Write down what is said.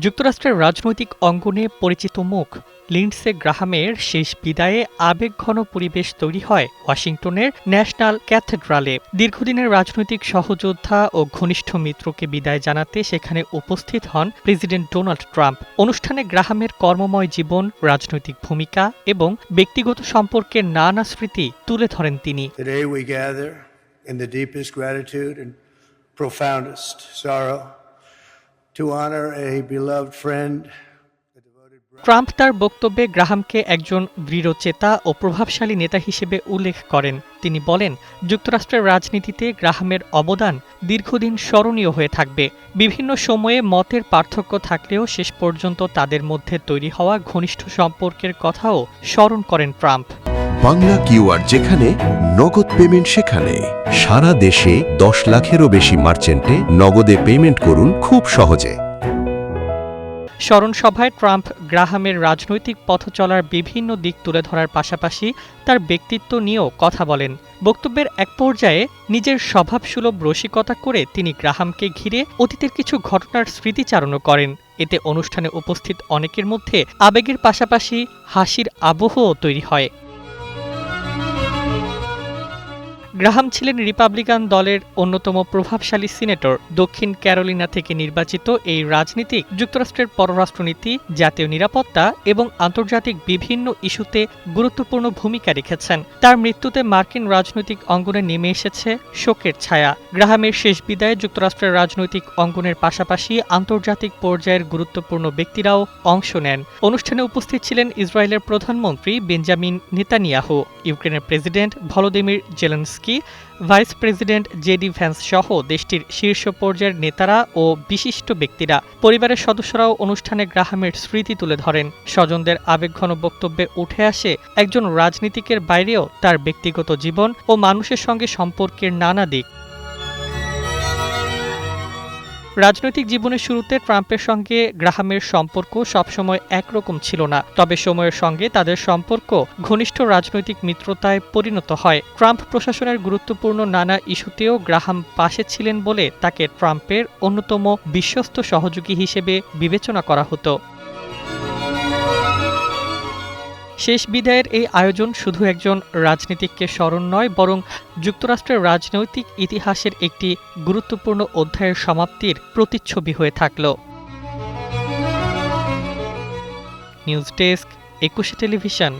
যুক্তরাষ্ট্রের রাজনৈতিক অঙ্গনে পরিচিত মুখ লিন্ডসে গ্রাহামের শেষ বিদায়ে আবেগঘন পরিবেশ তৈরি হয় ওয়াশিংটনের ন্যাশনাল ক্যাথেড্রালে। দীর্ঘদিনের রাজনৈতিক সহযোদ্ধা ও ঘনিষ্ঠ মিত্রকে বিদায় জানাতে সেখানে উপস্থিত হন প্রেসিডেন্ট ডোনাল্ড ট্রাম্প। অনুষ্ঠানে গ্রাহামের কর্মময় জীবন, রাজনৈতিক ভূমিকা এবং ব্যক্তিগত সম্পর্কের নানা স্মৃতি তুলে ধরেন তিনি। Today we gather in the deepest gratitude and profoundest sorrow to honor a beloved friend. Trump তার বক্তব্যে গ্রাহামকে একজন দৃঢ়চেতা ও প্রভাবশালী নেতা হিসেবে উল্লেখ করেন। তিনি বলেন, যুক্তরাষ্ট্রের রাজনীতিতে গ্রাহামের অবদান দীর্ঘদিন স্মরণীয় হয়ে থাকবে। বিভিন্ন সময়ে মতের পার্থক্য থাকলেও শেষ পর্যন্ত তাদের মধ্যে তৈরি হওয়া ঘনিষ্ঠ সম্পর্কের কথাও স্মরণ করেন ট্রাম্প। বাংলা কিউআর যেখানে নগদ পেমেন্ট সেখানে। সারা দেশে 10 লাখেরও বেশি মার্চেন্টে নগদে পেমেন্ট করুন খুব সহজে। স্মরণ সভায় ট্রাম্প গ্রাহামের রাজনৈতিক পথ চলার বিভিন্ন দিক তুলে ধরার পাশাপাশি তার ব্যক্তিত্ব নিয়েও কথা বলেন। বক্তব্যের এক পর্যায়ে নিজের স্বভাবসুলভ রসিকতা করে তিনি গ্রাহামকে ঘিরে অতীতের কিছু ঘটনার স্মৃতিচারণও করেন। এতে অনুষ্ঠানে উপস্থিত অনেকের মধ্যে আবেগের পাশাপাশি হাসির আবহও তৈরি হয়। গ্রাহাম ছিলেন রিপাবলিকান দলের অন্যতম প্রভাবশালী সিনেটর। দক্ষিণ ক্যারোলিনা থেকে নির্বাচিত এই রাজনীতিক যুক্তরাষ্ট্রের পররাষ্ট্রনীতি, জাতীয় নিরাপত্তা এবং আন্তর্জাতিক বিভিন্ন ইস্যুতে গুরুত্বপূর্ণ ভূমিকা রেখেছেন। তার মৃত্যুতে মার্কিন রাজনৈতিক অঙ্গনে নেমে এসেছে শোকের ছায়া। গ্রাহামের শেষ বিদায়ে যুক্তরাষ্ট্রের রাজনৈতিক অঙ্গনের পাশাপাশি আন্তর্জাতিক পর্যায়ের গুরুত্বপূর্ণ ব্যক্তিরাও অংশ নেন। অনুষ্ঠানে উপস্থিত ছিলেন ইসরায়েলের প্রধানমন্ত্রী বেঞ্জামিন নেতানিয়াহু, ইউক্রেনের president Volodymyr Zelensky, vice president JD Vance সহ দেশটির শীর্ষ পর্যায়ের নেতারা ও বিশিষ্ট ব্যক্তিরা। পরিবারের সদস্যরাও অনুষ্ঠানে গ্রাহামের স্মৃতি তুলে ধরেন। স্বজনদের আবেগঘন বক্তব্যে উঠে আসে একজন রাজনীতিকের বাইরেও তার ব্যক্তিগত জীবন ও মানুষের সঙ্গে সম্পর্কের নানা দিক। রাজনৈতিক জীবনের শুরুতে ট্রাম্পের সঙ্গে গ্রাহামের সম্পর্ক সবসময় একরকম ছিল না, তবে সময়ের সঙ্গে তাদের সম্পর্ক ঘনিষ্ঠ রাজনৈতিক মিত্রতায় পরিণত হয়। ট্রাম্প প্রশাসনের গুরুত্বপূর্ণ নানা ইস্যুতেও গ্রাহাম পাশে ছিলেন বলে তাকে ট্রাম্পের অন্যতম বিশ্বস্ত সহযোগী হিসেবে বিবেচনা করা হতো। শেষ বিদায়ের এই আয়োজন শুধু একজন রাজনীতিককে স্মরণ নয়, বরং যুক্তরাষ্ট্রের রাজনৈতিক ইতিহাসের একটি গুরুত্বপূর্ণ অধ্যায়ের সমাপ্তির প্রতিচ্ছবি হয়ে থাকল। News desk, 21 television.